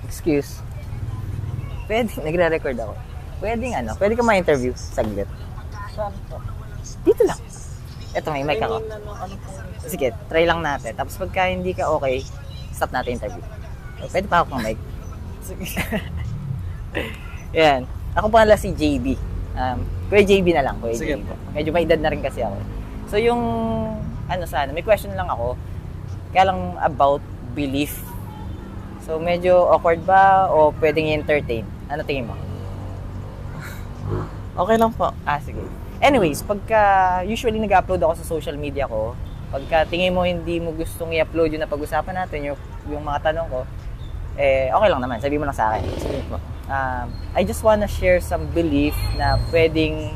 Excuse. Pwede, nagre-record ako. Pwede ka ma-interview saglit. Saan po? Dito lang. Eto, may mic ako. Sige, try lang natin. Tapos pagka hindi ka okay, stop natin interview. Pwede pa ako ng mic. Sige. Yan. Ako pala si JB. Kuya JB na lang. Kuya Sige JB. po. Medyo may edad na rin kasi ako. So yung, may question lang ako. Kaya lang about belief. So medyo awkward ba o pwedeng i-entertain? Ano tingin mo? Okay lang po. Sige. Anyways, usually nag-upload ako sa social media ko, pagka tingin mo hindi mo gustong i-upload yung napag-usapan natin, yung mga tanong ko, okay lang naman, sabi mo lang sa akin. Sige po. I just wanna share some belief na pwedeng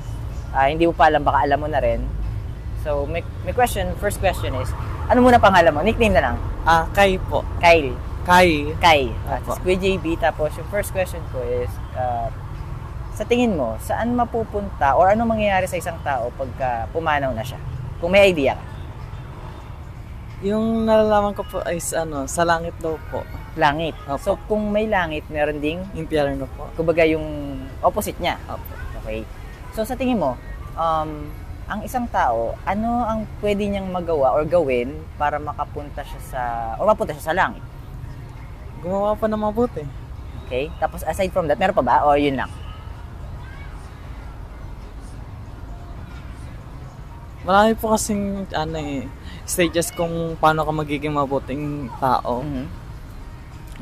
hindi mo pa alam, baka alam mo na rin. So, may first question is, ano muna pangalan mo? Nickname na lang. Kai po. Kyle. Kai. Tapos Kuya JB. Tapos yung first question ko is, sa tingin mo, saan mapupunta or ano mangyayari sa isang tao pagka pumanaw na siya? Kung may idea ka. Yung nalalaman ko po ay sa langit daw po. Langit. Opo. So, kung may langit, meron ding, Impyerno po. kumbaga yung opposite niya. Opo. Okay. So, sa tingin mo, ang isang tao, ano ang pwede niyang magawa or gawin para mapunta siya sa langit? Gumawa pa na mabuti. Okay? Tapos, aside from that, meron pa ba? O yun lang? Marami po kasing stages kung paano ka magiging mabuting tao. Mhm.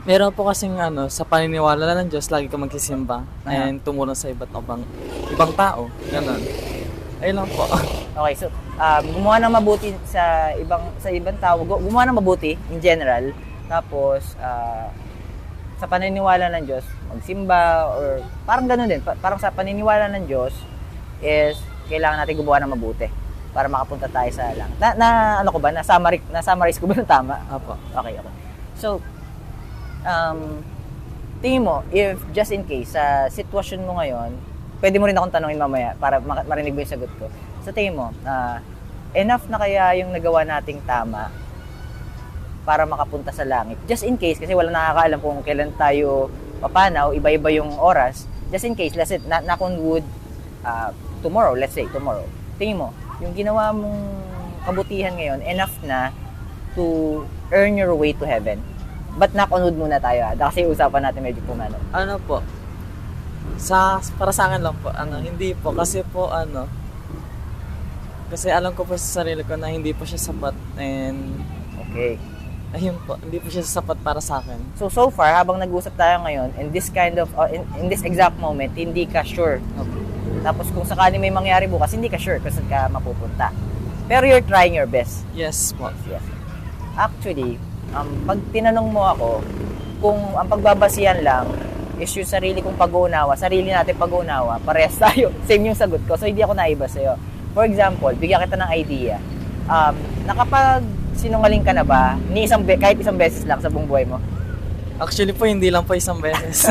Meron po kasing sa paniniwala ng Diyos, lagi ka magsisimba and Uh-huh. tumulong sa ibang tao. Ganun. Ayun lang po. Okay, so gumawa ng mabuti sa ibang tao, gumawa ng mabuti in general. Tapos sa paniniwala ng Diyos, magsimba or parang ganoon din. Parang sa paniniwala ng Diyos is kailangan natin gumawa ng mabuti para makapunta tayo sa langit. Ano ko ba? Na-summarize ko ba ng tama? Apo. Okay. So, tingin mo, if just in case, sa sitwasyon mo ngayon, pwede mo rin akong tanungin mamaya para marinig mo yung sagot ko. Sa tingin mo, enough na kaya yung nagawa nating tama para makapunta sa langit? Just in case, kasi walang nakakaalam kung kailan tayo papanaw, iba-iba yung oras. Just in case, let's say, knock on wood, tomorrow, tingin mo, yung ginawa mong kabutihan ngayon, enough na to earn your way to heaven? But knock on wood muna tayo, kasi usapan natin medyo pumano. Ano po? Para sa akin lang po, hindi po. Kasi po, kasi alam ko po sa sarili ko na hindi po siya sapat and Okay. ayun po, hindi po siya sapat para sa akin. So far, habang nag-usap tayo ngayon, in this kind of, in this exact moment, hindi ka sure. Okay. Tapos kung sakali may mangyari bukas, hindi ka sure kung saan ka mapupunta. Pero you're trying your best. Yes po. Yes. Actually, pag tinanong mo ako, kung ang pagbabasihan lang is yung sarili kong pag-uunawa, sarili natin pag-uunawa, parehas tayo. Same yung sagot ko. So, hindi ako naiba sa'yo. For example, bigyan kita ng idea. Nakapag-sinungaling ka na ba, kahit isang beses lang sa buong buhay mo? Actually po, hindi lang po isang beses.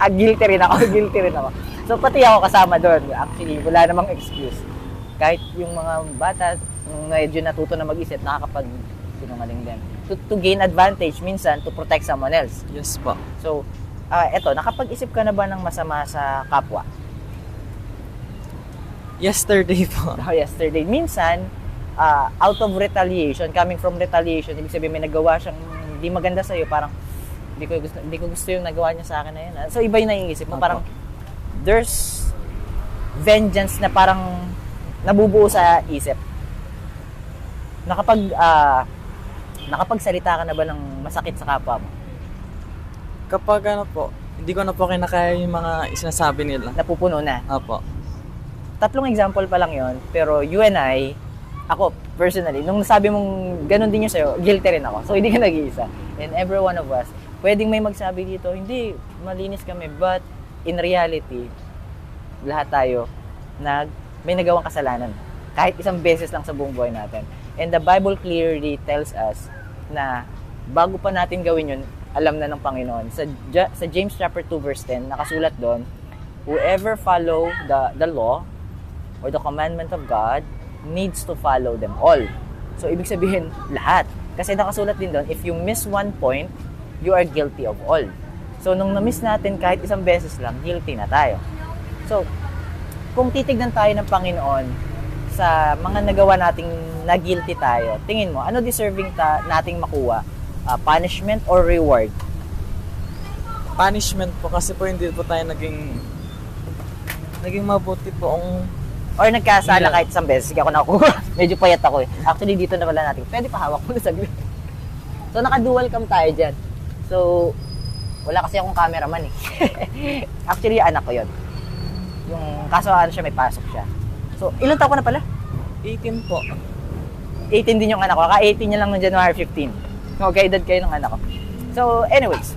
Guilty rin ako. So, pati ako kasama doon. Actually, wala namang excuse. Kahit yung mga bata, nung medyo natuto na mag-isip, nakakapag-sinungaling din. To gain advantage, minsan, to protect someone else. Yes po. So, eto, nakapag-isip ka na ba ng masama sa kapwa? Yesterday po. Yesterday. Minsan, out of retaliation, coming from retaliation, ibig sabihin may nagawa siyang hindi maganda sa'yo, parang hindi ko gusto yung nagawa niya sa akin na yun. So, iba yung naiisip mo. Parang, there's vengeance na parang nabubuo sa isip. Nakapagsalita ka na ba ng masakit sa kapwa mo? Kapag hindi ko na po kinakaya yung mga sinasabi nila. Napupuno na. Opo. 3 example pa lang yon, pero you and I, ako personally, nung nasabi mong ganun din yung sa'yo, guilty rin ako. So, hindi ka nag-iisa. And every one of us, pwedeng may magsabi dito, hindi, malinis kami. But, in reality, lahat tayo, may nagawang kasalanan. Kahit isang beses lang sa buong buhay natin. And the Bible clearly tells us na bago pa natin gawin yun, alam na ng Panginoon. Sa James chapter 2 verse 10, nakasulat doon, whoever follow the law or the commandment of God needs to follow them all. So, ibig sabihin, lahat. Kasi nakasulat din doon, if you miss one point, you are guilty of all. So, nung na-miss natin kahit isang beses lang, guilty na tayo. So, kung titignan tayo ng Panginoon sa mga nagawa nating na guilty tayo, tingin mo, ano deserving nating makuha? Punishment or reward? Punishment po kasi po hindi po tayo naging mabuti po ang Or nagkasala Yeah. kahit isang beses, sige ako nakuha. Medyo payat ako eh. Actually, dito na pala natin. Pwede pa hawak mo na saglit. So, naka-dual cam tayo dyan. So, wala kasi akong cameraman eh. Actually, anak ko yun. Yung kaso ano siya, may pasok siya. So, ilang taon ko na pala? 18 po. 18 din yung anak ko. Ka-18 niya lang ng January 15. Magkaedad kayo ng anak ko. So, anyways.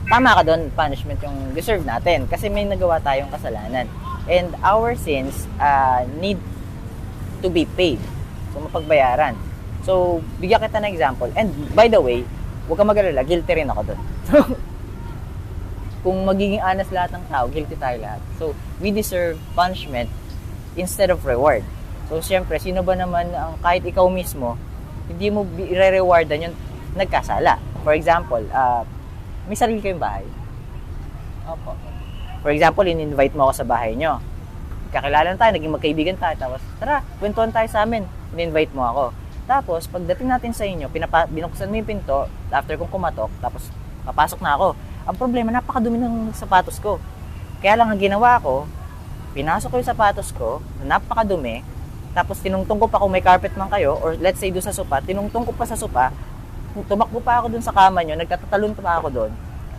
Tama ka doon, punishment yung deserve natin. Kasi may nagawa tayong kasalanan. And our sins need to be paid. So, mapagbayaran. So, bigyan kita ng example. And by the way, huwag kang mag-alala, guilty rin ako doon. So, kung magiging honest lahat ng tao, guilty tayo lahat. So, we deserve punishment instead of reward. So, siyempre, sino ba naman ang kahit ikaw mismo, hindi mo i-rewardan yung nagkasala. For example, may sarili kayong bahay. Opo. For example, in-invite mo ako sa bahay nyo. Kakilala na tayo, naging magkaibigan tayo. Tapos, tara, kwentuhan tayo sa amin. In-invite mo ako. Tapos, pagdating natin sa inyo, binuksan mo yung pinto, after kong kumatok, tapos papasok na ako. Ang problema, napakadumi ng sapatos ko. Kaya lang ang ginawa ko, pinasok ko yung sapatos ko, napakadumi, tapos tinungtong ko pa kung may carpet man kayo, or let's say doon sa sopa, tinungtong ko pa sa sopa, tumakbo pa ako doon sa kama nyo, nagtatatalon pa ako doon.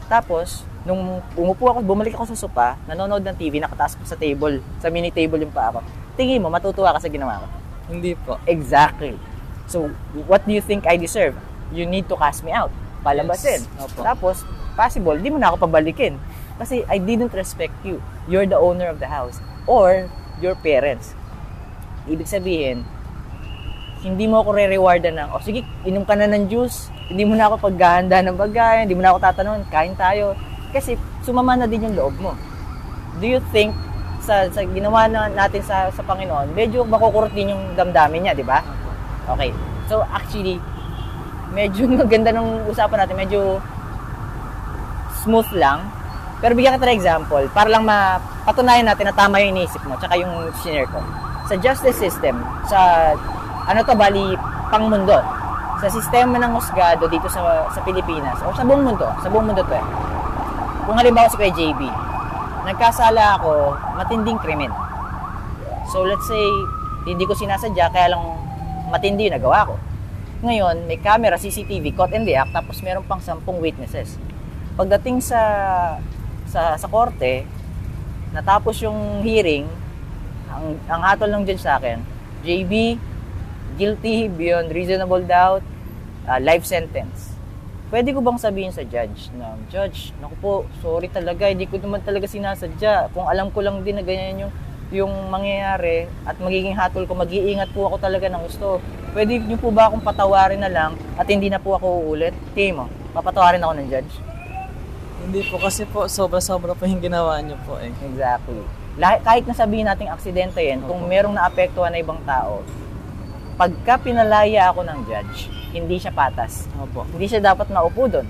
Tapos, nung umupo ako, bumalik ako sa sopa, nanonood ng TV, nakataas ko sa table, sa mini table yung pa ako. Tingin mo, matutuwa ka sa ginawa ko? Hindi po. Exactly. So, what do you think I deserve? You need to cast me out. Palabasin. Yes. Opo. Tapos, possible, di mo na ako pabalikin. Kasi I didn't respect you. You're the owner of the house. Or, your parents. Ibig sabihin, hindi mo ako re-rewardan ng, sige, inom ka na ng juice, hindi mo na ako paghahanda ng bagay, hindi mo na ako tatanungin, kain tayo. Kasi sumama na din yung loob mo. Do you think sa ginawa natin sa Panginoon, medyo makukurot din yung damdamin niya, di ba? Okay. So actually, medyo maganda ng usapan natin, medyo smooth lang. Pero bigyan kita ng example para lang mapatunayan natin na tama yung iniisip mo tsaka yung share ko. Sa justice system, sa bali pangmundo, sa sistema ng husgado dito sa Pilipinas o sa buong mundo to eh. Kung halimbawa si Kuya JB, nagkasala ako, matinding krimen. So let's say, hindi ko sinasadya, kaya lang matindi yung nagawa ko. Ngayon, may camera, CCTV, caught in the act, tapos meron pang 10 witnesses. Pagdating sa korte, natapos yung hearing, ang hatol ng judge sa akin, JB, guilty beyond reasonable doubt, life sentence. Pwede ko bang sabihin sa judge na, Judge, naku po, sorry talaga, hindi ko naman talaga sinasadya. Kung alam ko lang din na ganyan yung mangyayari at magiging hatol ko, mag-iingat po ako talaga ng gusto. Pwede niyo po ba akong patawarin na lang at hindi na po ako uulit? Tingin mo, papatawarin ako ng judge? Hindi po kasi po, sobra-sobra po yung ginawa niyo po eh. Exactly. Kahit na sabihin nating aksidente yan, kung merong naapektuhan na ibang tao, pagka pinalaya ako ng judge, hindi siya patas. Opo. Hindi siya dapat naupo doon.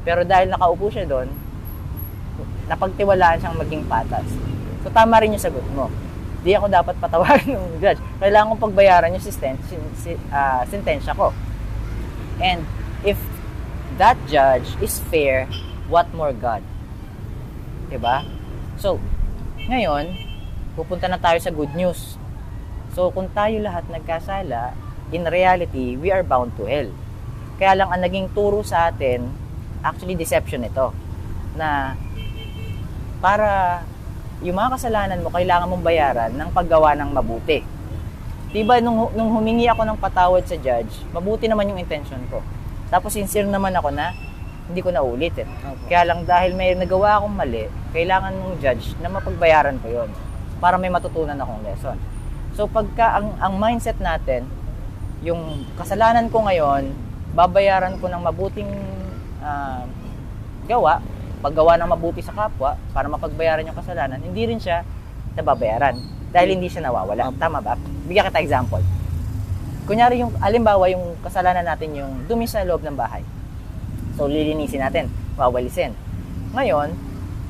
Pero dahil nakaupo siya doon, napagtiwalaan siyang maging patas. So tama rin yung sagot mo. Di ako dapat patawarin ng judge. Kailangan kong pagbayaran yung sentensya ko. And if that judge is fair, what more God? Diba? So, ngayon, pupunta na tayo sa good news. So, kung tayo lahat nagkasala, in reality, we are bound to hell. Kaya lang, ang naging turo sa atin, actually deception ito, na para yung mga kasalanan mo, kailangan mong bayaran ng paggawa ng mabuti. Diba, nung humingi ako ng patawad sa judge, mabuti naman yung intention ko. Tapos sincere naman ako na hindi ko na ulit eh. Okay. Kaya lang dahil may nagawa akong mali, kailangan ng judge na mapagbayaran ko yon para may matutunan akong lesson. So pagka ang mindset natin, yung kasalanan ko ngayon, babayaran ko ng mabuting gawa, paggawa ng mabuti sa kapwa para mapagbayaran yung kasalanan, hindi rin siya nababayaran dahil hindi siya nawawala. Tama ba? Bigyan kita example. Kunyari yung, alimbawa yung kasalanan natin yung dumi sa loob ng bahay. So, lilinisin natin, wawalisin. Ngayon,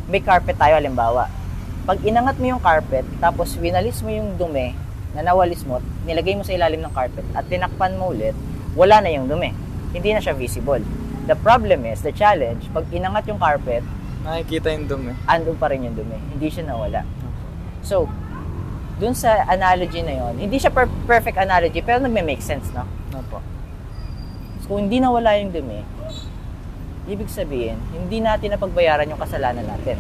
may carpet tayo halimbawa. Pag inangat mo yung carpet, tapos winalis mo yung dumi na nawalis mo, nilagay mo sa ilalim ng carpet at tinakpan mo ulit, wala na yung dumi. Hindi na siya visible. The problem is, the challenge, pag inangat yung carpet, Nakikita yung dumi. andun pa rin yung dumi. Hindi siya nawala. So, dun sa analogy na yon, hindi siya perfect analogy, pero nagme-make sense, no? Opo. So, kung hindi nawala yung dumi, ibig sabihin, hindi natin napagbayaran yung kasalanan natin.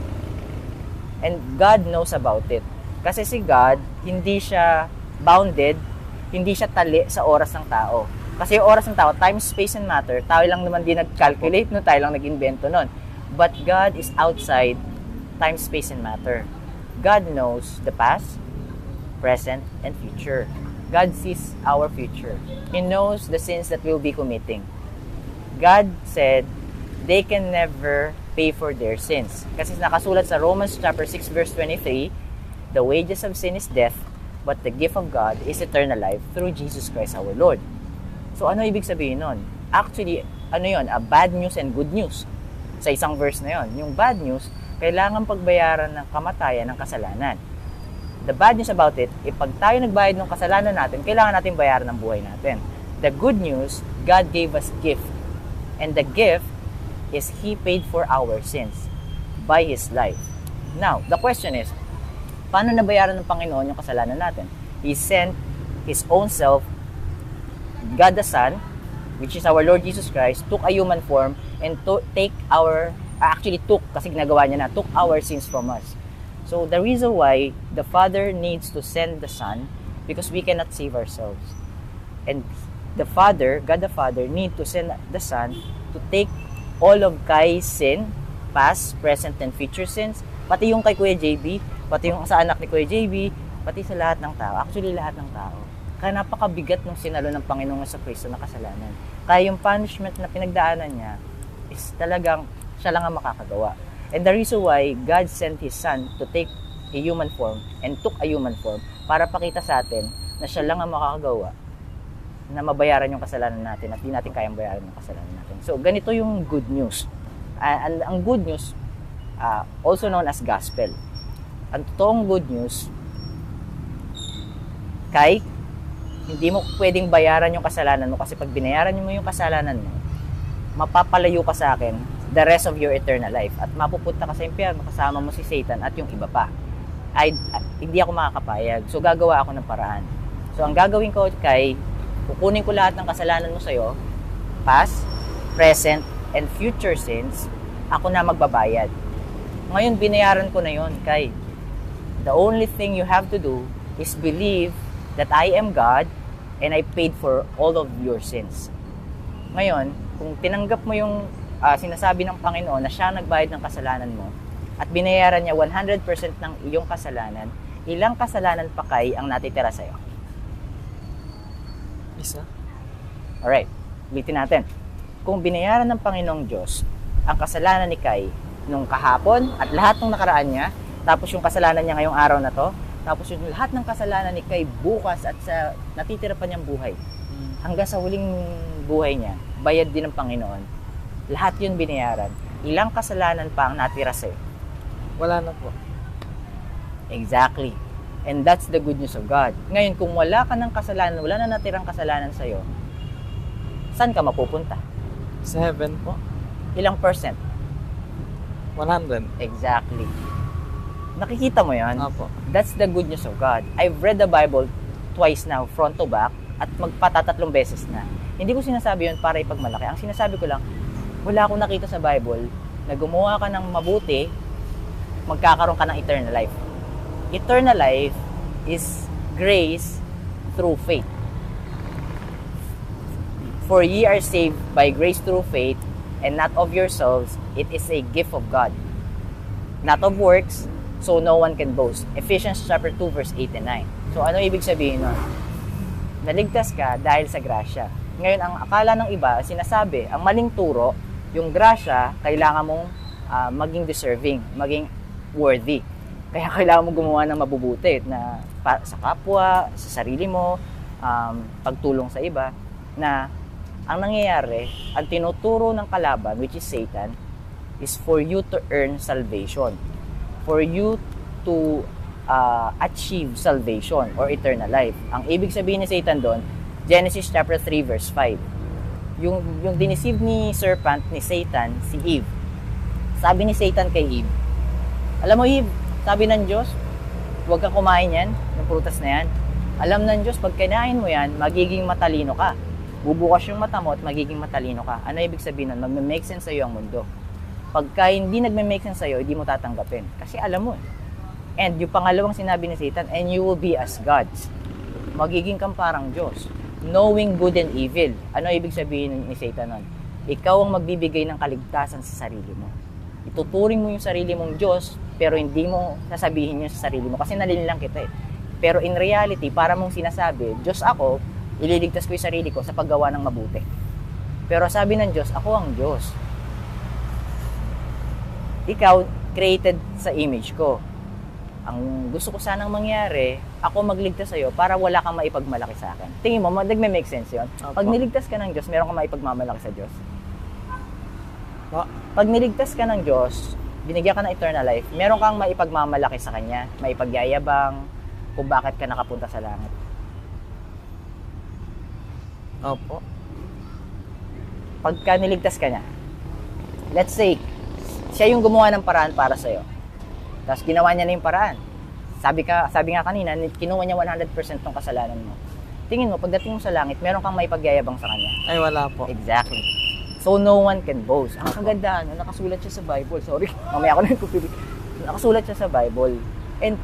And God knows about it. Kasi si God, hindi siya bounded, hindi siya tali sa oras ng tao. Kasi yung oras ng tao, time, space, and matter, tayo lang naman din nag-calculate nun, tayo lang nag-invento nun. But God is outside time, space, and matter. God knows the past, present, and future. God sees our future. He knows the sins that we'll be committing. God said, they can never pay for their sins. Kasi nakasulat sa Romans chapter 6 verse 23, the wages of sin is death, but the gift of God is eternal life through Jesus Christ our Lord. So ano ibig sabihin nun? Actually, ano yun? Bad news and good news. Sa isang verse na yon. Yung bad news, kailangan pagbayaran ng kamatayan ng kasalanan. The bad news about it, pag tayo nagbayad ng kasalanan natin, kailangan natin bayaran ng buhay natin. The good news, God gave us gift. And the gift is He paid for our sins by His life. Now, the question is, paano nabayaran ng Panginoon yung kasalanan natin? He sent His own self, God the Son, which is our Lord Jesus Christ, took a human form and took our sins from us. So, the reason why the Father needs to send the Son, because we cannot save ourselves. And the Father, God the Father, need to send the Son to take all of Kai's sin, past, present, and future sins, pati yung kay Kuya JB, pati yung sa anak ni Kuya JB, pati sa lahat ng tao. Actually, lahat ng tao. Kaya napakabigat ng sinalo ng Panginoong sa Kristo na kasalanan. Kaya yung punishment na pinagdaanan niya is talagang siya lang ang makakagawa. And the reason why God sent His Son to take a human form and took a human form para pakita sa atin na siya lang ang makakagawa na mabayaran yung kasalanan natin at di natin kayang bayaran yung kasalanan natin. So, ganito yung good news. And ang good news, also known as gospel. Ang totoong good news, kay hindi mo pwedeng bayaran yung kasalanan mo kasi pag binayaran mo yung kasalanan mo, mapapalayo ka sa akin the rest of your eternal life at mapupunta ka sa impyerno kasama mo si Satan at yung iba pa. Hindi ako makakapayag. So, gagawa ako ng paraan. So, ang gagawin ko kay kukunin ko lahat ng kasalanan mo sa'yo, past, present, and future sins, ako na magbabayad. Ngayon, binayaran ko na yon kay. The only thing you have to do is believe that I am God and I paid for all of your sins. Ngayon, kung tinanggap mo yung sinasabi ng Panginoon na siya nagbayad ng kasalanan mo at binayaran niya 100% ng iyong kasalanan, ilang kasalanan pa kay ang natitira sa'yo? Isa? Alright, ulitin natin. Kung binayaran ng Panginoong Diyos ang kasalanan ni Kai nung kahapon at lahat ng nakaraan niya, tapos yung kasalanan niya ngayong araw na to, tapos yung lahat ng kasalanan ni Kai bukas at sa natitira pa niyang buhay, hanggang sa huling buhay niya, bayad din ng Panginoon. Lahat yun binayaran. Ilang kasalanan pa ang natira sa'yo? Wala na po. Exactly. And that's the good news of God. Ngayon, kung wala ka ng kasalanan, wala na natirang kasalanan sa'yo, saan ka mapupunta? Sa heaven po. Ilang percent? 100. Exactly. Nakikita mo yan? Opo. That's the good news of God. I've read the Bible twice now, front to back, at magpatatatlong beses na. Hindi ko sinasabi yun para ipagmalaki. Ang sinasabi ko lang, wala akong nakita sa Bible na gumawa ka ng mabuti, magkakaroon ka ng eternal life. Eternal life is grace through faith. For ye are saved by grace through faith, and not of yourselves, it is a gift of God. Not of works, so no one can boast. Ephesians chapter 2 verse 8 and 9. So ano ibig sabihin nun? Naligtas ka dahil sa grasya. Ngayon, ang akala ng iba, sinasabi, ang maling turo, yung grasya, kailangan mong maging deserving, maging worthy. Kaya kailangan mo gumawa ng mabubuti na sa kapwa, sa sarili mo, pagtulong sa iba, na Ang nangyayari, ang tinuturo ng kalaban, which is Satan, is for you to earn salvation. For you to achieve salvation or eternal life. Ang ibig sabihin ni Satan doon, Genesis chapter 3 verse 5. Yung diniceive ni serpent, ni Satan, si Eve. Sabi ni Satan kay Eve, alam mo Eve, sabi ng Diyos, huwag kang kumain yan, ng prutas na yan. Alam ng Diyos, pag kinain mo yan, magiging matalino ka. Bubukas yung mata mo at magiging matalino ka. Ano ibig sabihin nun? Mag-make sense sa'yo ang mundo. Pagka hindi nagme-make sense sa'yo, hindi mo tatanggapin. Kasi alam mo. And yung pangalawang sinabi ni Satan, and you will be as gods. Magiging kang parang Diyos. Knowing good and evil. Ano ibig sabihin ni Satan nun? Ikaw ang magbibigay ng kaligtasan sa sarili mo. Ituturing mo yung sarili mong Diyos, pero hindi mo sasabihin yun sa sarili mo kasi nalililang kita eh. Pero in reality, para mong sinasabi, Diyos ako, ililigtas ko yung sarili ko sa paggawa ng mabuti. Pero sabi ng Diyos, ako ang Diyos. Ikaw, created sa image ko. Ang gusto ko sanang mangyari, ako magligtas sa'yo para wala kang maipagmalaki sa akin. Tingin mo, nagme-make sense yun? Pag niligtas ka ng Diyos, meron kang maipagmamalaki sa Diyos. Pag niligtas ka ng Diyos, binigyan ka ng eternal life, meron kang maipagmamalaki sa Kanya, maipagyayabang kung bakit ka nakapunta sa langit. Opo. Pagka niligtas ka niya, let's say, siya yung gumawa ng paraan para sa'yo. Tapos ginawa niya na yung paraan. Sabi nga kanina, kinuha niya 100% ng kasalanan mo. Tingin mo, pagdating mo sa langit, meron kang maipagyayabang sa Kanya. Ay, wala po. Exactly. So, no one can boast. Ang kagandaan, nakasulat siya sa Bible. Sorry, mamaya ako na nagpupili. Nakasulat siya sa Bible. And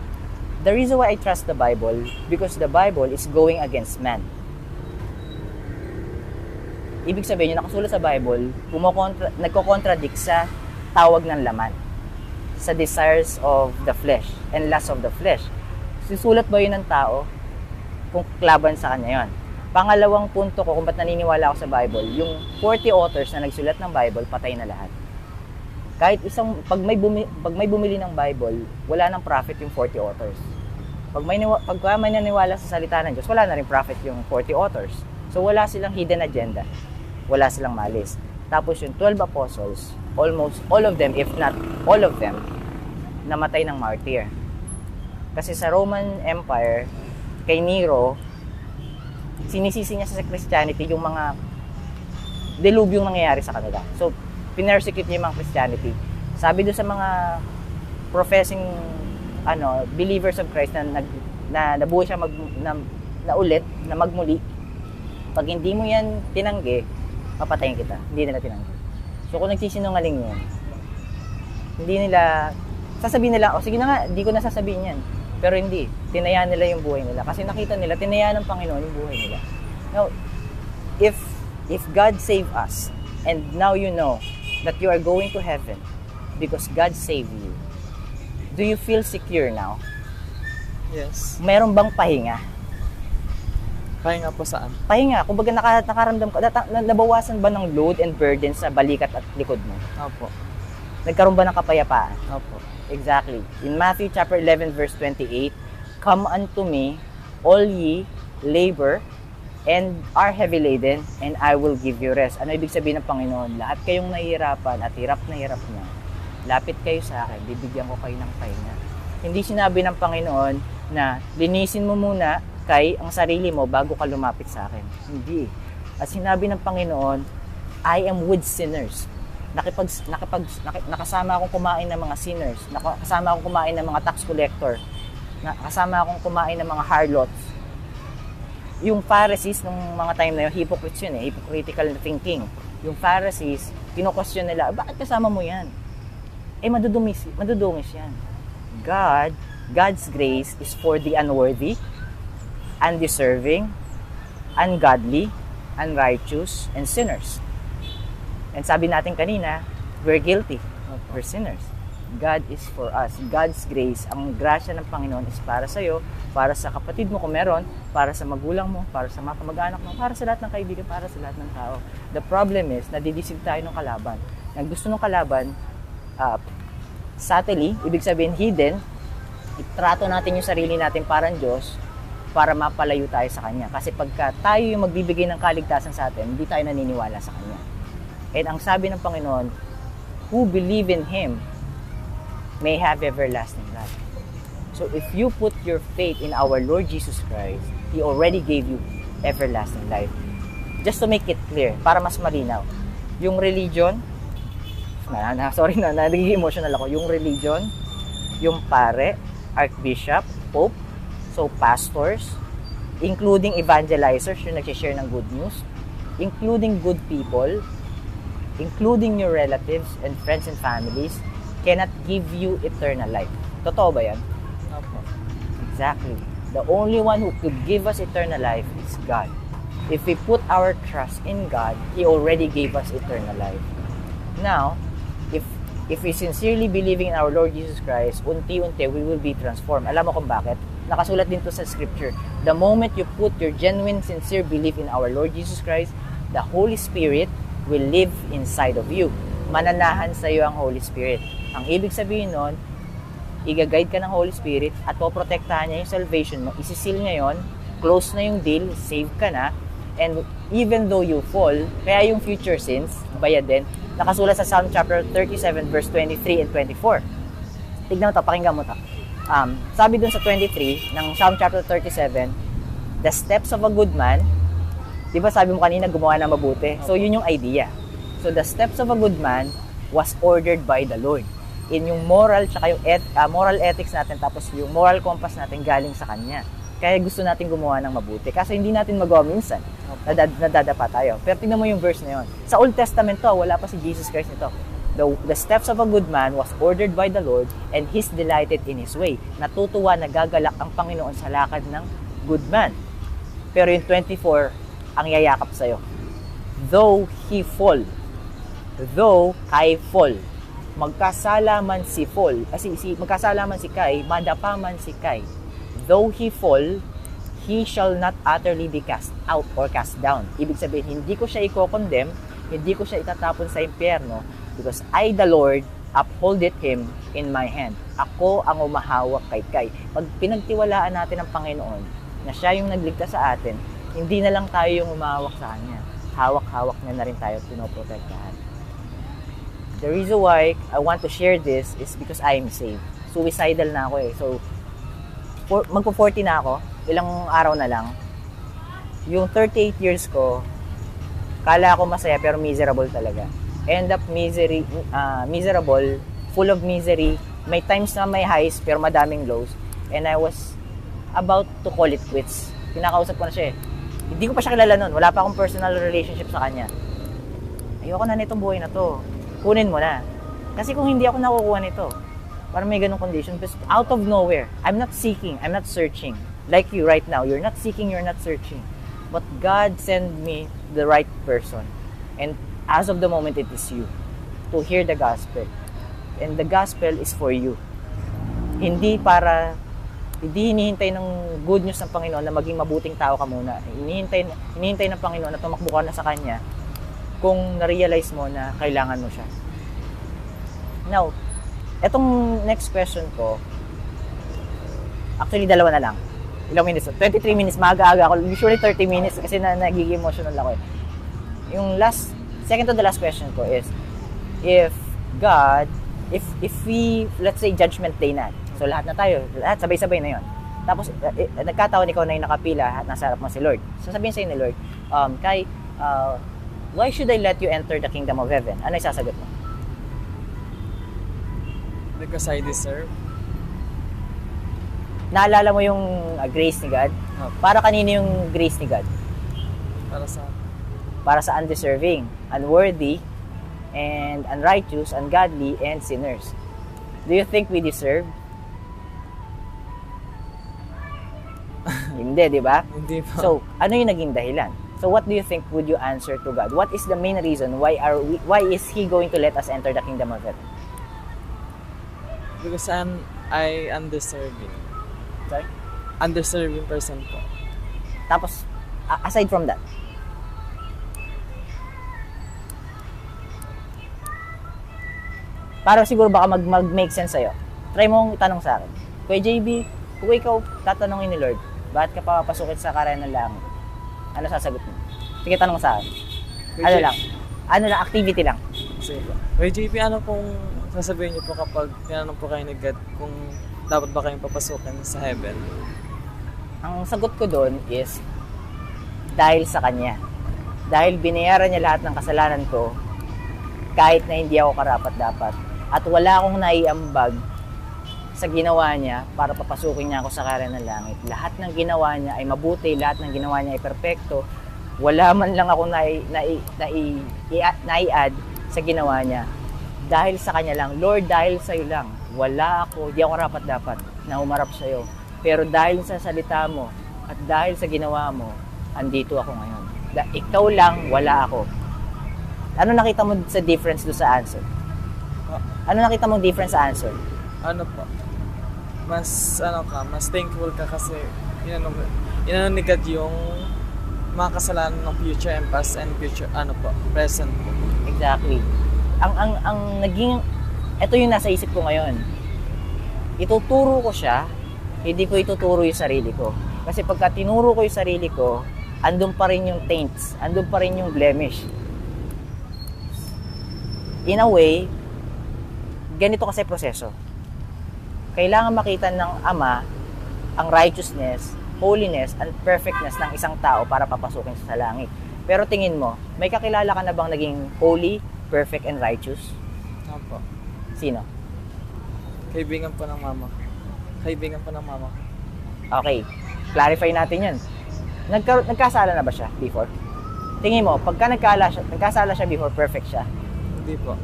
the reason why I trust the Bible, because the Bible is going against man. Ibig sabihin, yung nakasulat sa Bible, nagko-contradict sa tawag ng laman. Sa desires of the flesh and lust of the flesh. Susulat ba yun ng tao kung laban sa kanya yun? Pangalawang punto ko kung ba't naniniwala ako sa Bible, yung 40 authors na nagsulat ng Bible, patay na lahat. Kahit pag may bumili ng Bible, wala nang profit yung 40 authors. Pag may naniwala sa salita ng Diyos, wala na rin profit yung 40 authors. So wala silang hidden agenda. Wala silang malis. Tapos yung 12 apostles, almost all of them, if not all of them, namatay ng martyr. Kasi sa Roman Empire, kay Nero, sinisisi niya sa Christianity yung mga delubyong nangyayari sa kanila. So, pinersecute niya yung mga Christianity. Sabi doon sa mga professing believers of Christ na nabuhay siya na magmuli, pag hindi mo yan tinanggi, papatayin kita. Hindi nila tinanggi. So, kung nagsisinungaling yun, hindi nila, sasabihin nila, sige na nga, di ko na sasabihin yan. Pero hindi, tinayaan nila yung buhay nila. Kasi nakita nila, tinayaan ng Panginoon yung buhay nila. Now, if God save us, and now you know that you are going to heaven because God saved you, do you feel secure now? Yes. Meron bang pahinga? Pahinga po saan? Pahinga, kumbaga nakaramdam ka, nabawasan ba ng load and burden sa balikat at likod mo? Opo. Nagkaroon ba ng kapayapaan? Opo. Exactly. In Matthew chapter 11 verse 28, come unto me, all ye labor and are heavy laden, and I will give you rest. Ano ibig sabihin ng Panginoon? Lahat kayong nahihirapan at hirap na, lapit kayo sa akin, bibigyan ko kayo ng pahinga. Hindi sinabi ng Panginoon na linisin mo muna ang sarili mo bago ka lumapit sa akin. Hindi. At sinabi ng Panginoon, I am with sinners. Nakasama akong kumain ng mga sinners, nakasama akong kumain ng mga tax collector, nakasama akong kumain ng mga harlots. Yung Pharisees nung mga time na yun, hypocrites yun hypocritical thinking. Yung Pharisees, kino-question nila, bakit kasama mo yan? Madudungis yan. God's grace is for the unworthy, undeserving, ungodly, unrighteous, and sinners. And sabi natin kanina, we're guilty. We're sinners. God is for us. God's grace, ang grasya ng Panginoon is para sa iyo, para sa kapatid mo kung meron, para sa magulang mo, para sa mga kamag-anak mo, para sa lahat ng kaibigan, para sa lahat ng tao. The problem is, nadideceive tayo ng kalaban. Ang gusto ng kalaban, subtly, ibig sabihin hidden, itrato natin yung sarili natin parang Diyos, para mapalayo tayo sa Kanya. Kasi pagka tayo yung magbibigay ng kaligtasan sa atin, hindi tayo naniniwala sa Kanya. And ang sabi ng Panginoon, who believe in Him may have everlasting life. So if you put your faith in our Lord Jesus Christ, He already gave you everlasting life. Just to make it clear, para mas malinaw, yung religion, nagiging emotional ako, yung religion, yung pare, archbishop, pope, so pastors, including evangelizers, yung nag-share ng good news, including good people, including your relatives and friends and families, cannot give you eternal life. Totoo ba yan? Opo. Exactly. The only one who could give us eternal life is God. If we put our trust in God, He already gave us eternal life. Now, if we sincerely believing in our Lord Jesus Christ, unti-unti we will be transformed. Alam mo kung bakit? Nakasulat din to sa scripture. The moment you put your genuine, sincere belief in our Lord Jesus Christ, the Holy Spirit will live inside of you. Mananahan sa iyo ang Holy Spirit. Ang ibig sabihin nun, i-guide ka ng Holy Spirit at poprotektahan niya yung salvation mo. Isisil niya yon, close na yung deal, save ka na, and even though you fall, kaya yung future sins, bayad din, nakasulat sa Psalm chapter 37 verse 23 and 24. Tignan mo to, pakinggan mo to. Sabi dun sa 23 ng Psalm chapter 37, the steps of a good man, di ba sabi mo kanina gumawa na mabuti? So yun yung idea. So the steps of a good man was ordered by the Lord. In yung moral tsaka yung moral ethics natin, tapos yung moral compass natin galing sa Kanya. Kaya gusto natin gumawa ng mabuti. Kasi hindi natin magawa minsan. Nadadapa tayo. Pero tingnan mo yung verse na yun. Sa Old Testament to, wala pa si Jesus Christ nito. The steps of a good man was ordered by the Lord and He's delighted in His way. Natutuwa, nagagalak ang Panginoon sa lakad ng good man. Pero yung 24, ang yayakap sa'yo. Though he fall, though I fall, magkasala man si fall, magkasala man si Kai, madapa man si Kai. Though he fall, he shall not utterly be cast out or cast down. Ibig sabihin, hindi ko siya i-condemn, hindi ko siya itatapon sa impyerno, because I, the Lord, upholdeth him in my hand. Ako ang umahawak kay Kai. Pag pinagtiwalaan natin ang Panginoon, na siya yung nagligtas sa atin, hindi na lang tayo yung umahawak sa Kanya. Hawak-hawak niya na rin tayo at pinoprotektahan. The reason why I want to share this is because I am saved. Suicidal na ako eh. So, magpo-40 na ako, ilang araw na lang. Yung 38 years ko, kala ko masaya pero miserable talaga. End up miserable, full of misery. May times na may highs pero madaming lows. And I was about to call it quits. Kinakausap ko na siya eh. Hindi ko pa siya kilala nun. Wala pa akong personal relationship sa kanya. Ayoko na nitong buhay na to. Kunin mo na. Kasi kung hindi ako nakukuha nito, parang may ganong condition. But out of nowhere, I'm not seeking, I'm not searching. Like you right now, you're not seeking, you're not searching. But God sent me the right person. And as of the moment, it is you. To hear the gospel. And the gospel is for you. Hindi hinihintay ng good news ng Panginoon na maging mabuting tao ka muna. Hinihintay ng Panginoon na tumakbo ka na sa Kanya kung na-realize mo na kailangan mo siya. Now, etong next question ko, actually dalawa na lang. Ilang minutes? 23 minutes, maaga-aga ako. Usually 30 minutes kasi nagiging emotional ako eh. Yung second to the last question ko is, if we, let's say, judgment day na. So lahat na tayo, lahat sabay-sabay na yon. Tapos, nagkataon ikaw na yung nakapila at nasa harap mo si Lord. So sabihin sa'yo ni Lord, Kai, why should I let you enter the kingdom of heaven? Ano yung sasagot mo? Because I deserve. Naalala mo yung grace ni God? Para kanino yung grace ni God? Para sa undeserving, unworthy, and unrighteous, ungodly, and sinners. Do you think we deserve? Hindi, di ba? Hindi pa. So, ano yung naging dahilan? So, what do you think would you answer to God? What is the main reason why is He going to let us enter the kingdom of heaven? Because I undeserving. Sorry? Undeserving person po. Tapos, aside from that, para siguro baka mag-make sense sa'yo, try mong itanong sa akin, Kuya JB, kung ikaw tatanungin ni Lord, Bakit ka papapasukin sa karera ng langit? Ano sasagot mo? Sige, tanong mo sa akin. Ano lang? Ano lang? Activity lang. Sige po. Kuya JP, ano pong sasabihin niyo po kapag tinanong po kayo ni God kung dapat ba kayong papasukin sa heaven? Ang sagot ko doon is dahil sa Kanya. Dahil binayaran niya lahat ng kasalanan ko kahit na hindi ako karapat-dapat. At wala akong naiambag sa ginawa niya para papasukin niya ako sa karera ng langit. Lahat ng ginawa niya ay mabuti, lahat ng ginawa niya ay perpekto. Wala man lang ako nai-add sa ginawa niya. Dahil sa Kanya lang, Lord, dahil sa iyo lang. Wala ako, di ako karapat-dapat na umarap sa iyo. Pero dahil sa salita mo at dahil sa ginawa mo, andito ako ngayon. Ikaw lang, wala ako. Ano nakita mo sa difference do sa answer? Ano nakita mo difference sa answer? Ano po? Mas thankful ka kasi inano ni God yung mga kasalanan ng future and past and future, present po. Exactly. Ang naging, ito yung nasa isip ko ngayon. Ituturo ko siya, hindi ko ituturo yung sarili ko. Kasi pagka tinuro ko yung sarili ko, andun pa rin yung taints, andun pa rin yung blemish. In a way, ganito kasi proseso. Kailangan makita ng Ama ang righteousness, holiness, and perfectness ng isang tao para papasukin sa langit. Pero tingin mo, may kakilala ka na bang naging holy, perfect, and righteous? Opo. Sino? Kaibigan po ng mama. Okay, clarify natin yan. Nagkasala na ba siya before? Tingin mo, pagka nagkasala siya before, perfect siya? Hindi po.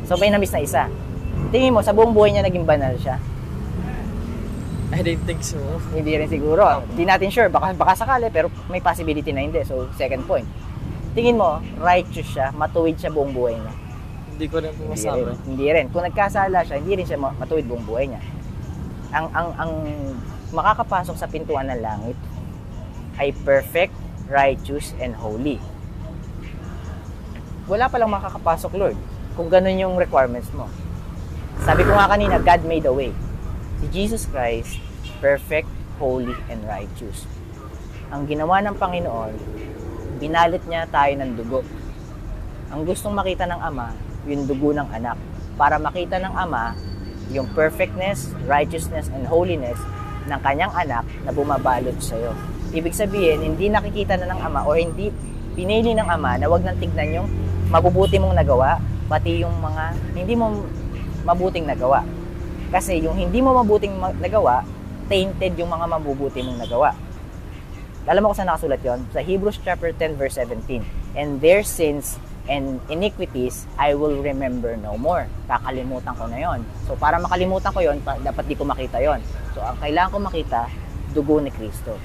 So may na-miss na isa. Tingin mo, sa buong buhay niya naging banal siya? I don't think so. Hindi rin siguro. Hindi natin sure. Baka sakali, pero may possibility na hindi. So, second point. Tingin mo, righteous siya, matuwid siya buong buhay niya? Hindi ko rin po masabi. Hindi rin. Kung nagkasala siya, hindi rin siya matuwid buong buhay niya. Ang makakapasok sa pintuan ng langit ay perfect, righteous, and holy. Wala palang makakapasok, Lord, kung ganun yung requirements mo. Sabi ko nga kanina, God made a way. Si Jesus Christ, perfect, holy, and righteous. Ang ginawa ng Panginoon, binalot niya tayo ng dugo. Ang gustong makita ng Ama, yung dugo ng anak. Para makita ng Ama, yung perfectness, righteousness, and holiness ng kanyang anak na bumabalot sa'yo. Ibig sabihin, hindi nakikita na ng Ama o hindi pinili ng Ama na wag nang tignan yung mabubuti mong nagawa, pati yung mga hindi mo mabuting nagawa. Kasi yung hindi mo mabuting nagawa, tainted yung mga mabubuti mong nagawa. Alam mo kung saan nakasulat yun? Sa Hebrews chapter 10 verse 17. And their sins and iniquities I will remember no more. Kakalimutan ko na yon. So para makalimutan ko yon, dapat di ko makita yon. So ang kailangan ko makita, dugo ni Kristo.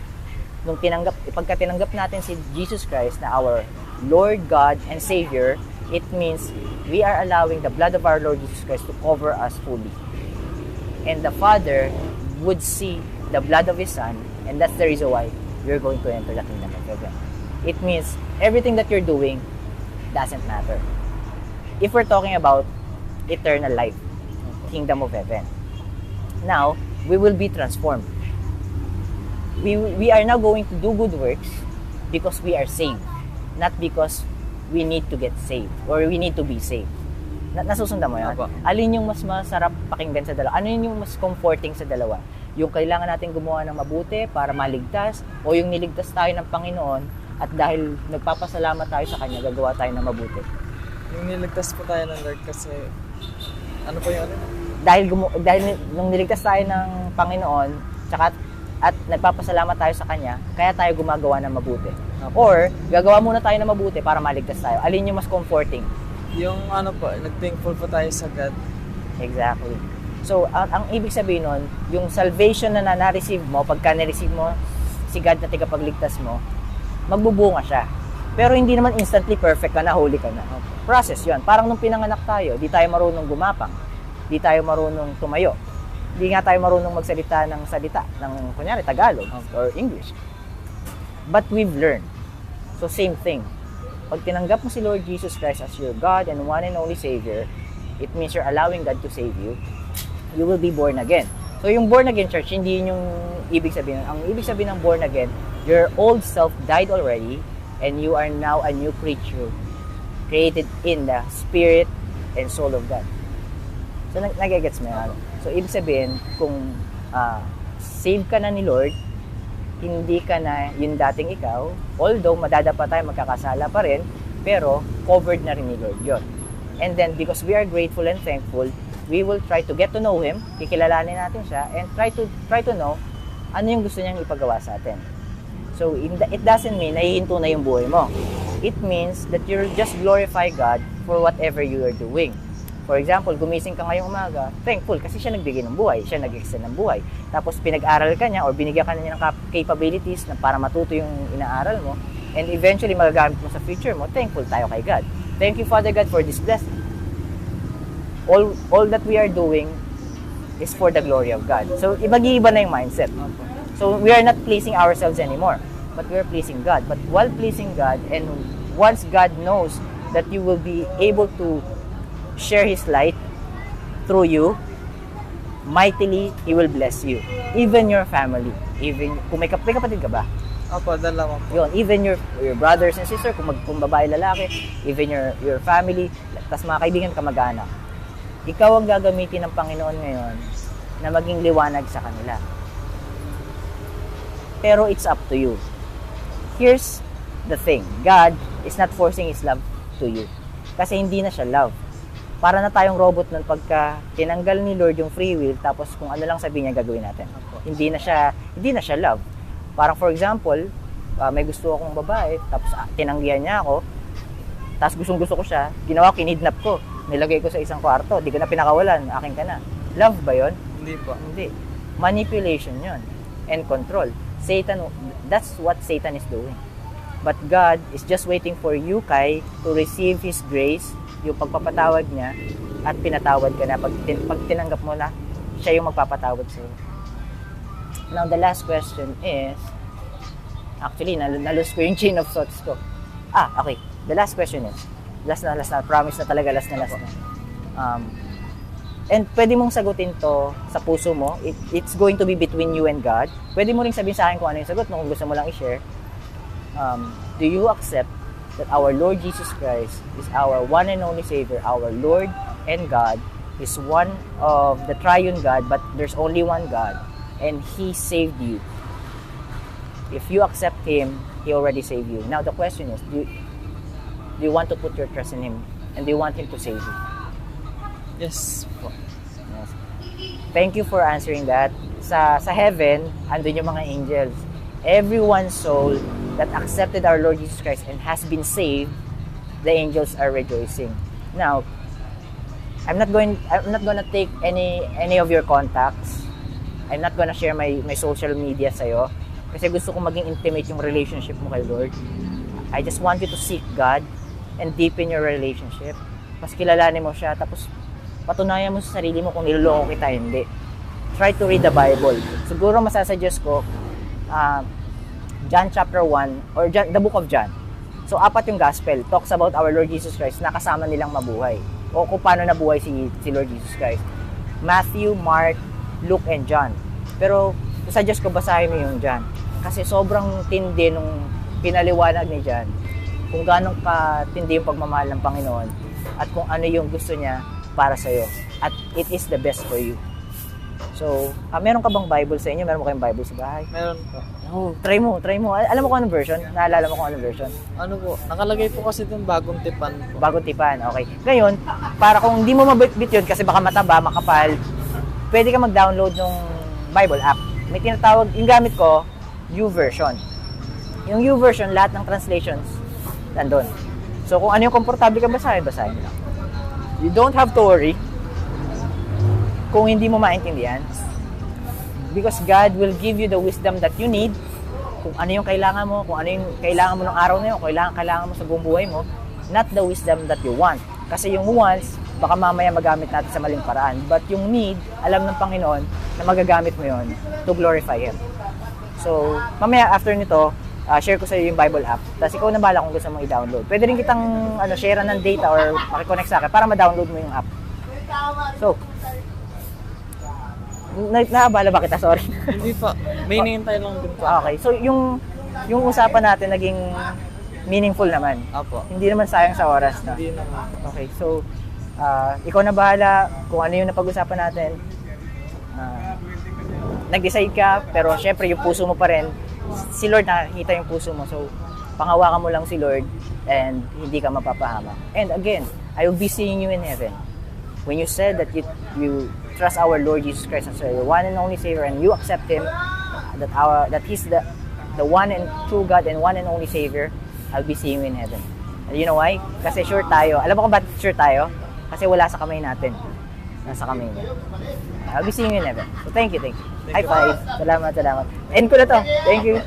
Pagka tinanggap natin si Jesus Christ na our Lord God and Savior, it means we are allowing the blood of our Lord Jesus Christ to cover us fully. And the Father would see the blood of His Son, and that's the reason why you're going to enter the kingdom of heaven. It means everything that you're doing doesn't matter. If we're talking about eternal life, kingdom of heaven. Now, we will be transformed. We are now going to do good works because we are saved, not because we need to get saved or we need to be saved. Nasusundan mo yan? Opo. Alin yung mas masarap pakinggan sa dalawa? Ano yung mas comforting sa dalawa? Yung kailangan natin gumawa ng mabuti para maligtas o yung niligtas tayo ng Panginoon at dahil nagpapasalamat tayo sa Kanya, gagawa tayo ng mabuti? Yung niligtas po tayo ng Lord kasi ano po yung Dahil nung niligtas tayo ng Panginoon at nagpapasalamat tayo sa Kanya, kaya tayo gumagawa ng mabuti. Or gagawa muna tayo ng mabuti para maligtas tayo. Alin yung mas comforting? yung nag-thankful po tayo sa God. Exactly. So, ang ibig sabihin nun, yung salvation na na-receive mo, pagka na-receive mo si God na tigapagligtas mo, magbubunga siya. Pero hindi naman instantly perfect ka na, holy ka na. Process yun. Parang nung pinanganak tayo, di tayo marunong gumapang. Di tayo marunong tumayo. Di nga tayo marunong magsalita ng kunyari, Tagalog or English. But we've learned. So, same thing. Pag tinanggap mo si Lord Jesus Christ as your God and one and only Savior, it means you're allowing God to save you. You will be born again. So, yung born again church, hindi yun yung ibig sabihin. Ang ibig sabihin ng born again, your old self died already and you are now a new creature created in the spirit and soul of God. So, nagigets mo yan. So, ibig sabihin, kung save ka na ni Lord, hindi ka na yung dating ikaw, although madadapa tayo, magkakasala pa rin, pero covered na rin ni Lord yun. And then, because we are grateful and thankful, we will try to get to know Him, kikilalanin natin siya, and try to know ano yung gusto niyang ipagawa sa atin. So, it doesn't mean nahihinto na yung buhay mo. It means that you just glorify God for whatever you are doing. For example, gumising ka ngayong umaga, thankful kasi siya nagbigay ng buhay, siya nag-extend ng buhay. Tapos pinag-aral ka niya or binigyan ka niya ng capabilities na para matuto yung inaaral mo, and eventually magagamit mo sa future mo, thankful tayo kay God. Thank you, Father God, for this blessing. All that we are doing is for the glory of God. So, mag-iiba na yung mindset. So, we are not pleasing ourselves anymore, but we are pleasing God. But while pleasing God, and once God knows that you will be able to share His light through you, mightily, He will bless you. Even your family. Even, kung may kapatid ka ba? Opo, dalawa po. Yun, even your brothers and sisters, kung babae, lalaki, even your family, tas mga kaibigan, kamag-anak. Ikaw ang gagamitin ng Panginoon ngayon na maging liwanag sa kanila. Pero it's up to you. Here's the thing. God is not forcing His love to you. Kasi hindi na siya love. Para na tayong robot nun pagka tinanggal ni Lord yung free will, tapos kung ano lang sabihin niya gagawin natin. Hindi na siya love. Parang for example, may gusto akong babae, tapos tinanggihan niya ako, tapos gustong-gusto ko siya, ginawa ko, kinidnap ko, nilagay ko sa isang kwarto, di ko na pinakawalan, akin ka na. Love ba yon? Hindi po. Hindi. Manipulation yon and control. Satan, that's what Satan is doing. But God is just waiting for you, Kai, to receive His grace, yung pagpapatawad niya, at pinatawad ka na. Pag tinanggap mo na, siya yung magpapatawad sa'yo. Now, the last question is, actually, nalose ko yung chain of thoughts ko. Okay. The last question is, last na, promise na talaga, last na. And pwede mong sagutin to sa puso mo. It's going to be between you and God. Pwede mo rin sabihin sa akin kung ano yung sagot mo, kung gusto mo lang i-share. Do you accept that our Lord Jesus Christ is our one and only Savior, our Lord and God, is one of the triune God, but there's only one God, and He saved you? If you accept Him, He already saved you. Now the question is, do you want to put your trust in Him, and do you want Him to save you? Yes po. Yes. Thank you for answering that. Sa heaven, andun yung mga angels. Everyone's soul that accepted our Lord Jesus Christ and has been saved, the angels are rejoicing. Now, I'm not gonna take any of your contacts. I'm not gonna share my social media sa'yo kasi gusto ko maging intimate yung relationship mo kay Lord. I just want you to seek God and deepen your relationship. Mas kilalanin mo siya, tapos patunayan mo sa sarili mo kung niloloko kita, hindi. Try to read the Bible. Siguro masasuggest ko, John chapter 1, or the book of John. So, 4 yung gospel. Talks about our Lord Jesus Christ na kasama nilang mabuhay. O kung paano nabuhay si Lord Jesus Christ. Matthew, Mark, Luke, and John. Pero, suggest ko basahin mo yung John. Kasi sobrang tindi nung pinaliwanag ni John kung gaano katindi yung pagmamahal ng Panginoon at kung ano yung gusto niya para sa'yo. At it is the best for you. So, meron ka bang Bible sa inyo? Meron mo kayong Bible sa bahay? Meron po. Oh, try mo. Alam mo kung anong version? Naalala mo kung anong version? Ano po? Nakalagay po kasi itong bagong tipan po. Bagong tipan, okay. Ngayon, para kung hindi mo mabitbit yun kasi baka mataba, makapal, pwede ka mag-download ng Bible app. May tinatawag, yung gamit ko, YouVersion. Yung YouVersion, lahat ng translations, nandun. So, kung ano yung komportable ka basahin mo lang. You don't have to worry kung hindi mo maintindihan. Because God will give you the wisdom that you need. Kung ano yung kailangan mo, kung ano yung kailangan mo ng araw na yun, kailangan mo sa buong buhay mo, not the wisdom that you want. Kasi yung wants, baka mamaya magamit natin sa maling paraan. But yung need, alam ng Panginoon na magagamit mo yun to glorify Him. So, mamaya after nito, share ko sa iyo yung Bible app. Tapos ikaw na bahala kung gusto mong i-download. Pwede rin kitang share ng data or makiconnect sa akin para ma-download mo yung app. So, Naabala ba kita? Sorry. Hindi pa. May hinihintay lang din po. Okay, so yung usapan natin naging meaningful naman. Apo. Hindi naman sayang sa oras na. Hindi naman. Okay, so ikaw na bahala kung ano yung napag-usapan natin. Nag-decide ka, pero syempre yung puso mo pa rin, si Lord nakikita yung puso mo. So, panghawakan mo lang si Lord and hindi ka mapapahamak. And again, I will be seeing you in heaven. When you said that you trust our Lord Jesus Christ as your one and only Savior and you accept Him, that He's the one and true God and one and only Savior, I'll be seeing you in heaven. And you know why? Kasi sure tayo. Alam mo kung ba't sure tayo? Kasi wala sa kamay natin. Nasa kamay niya. I'll be seeing you in heaven. So thank you. High five. Salamat. End ko na to. Thank you.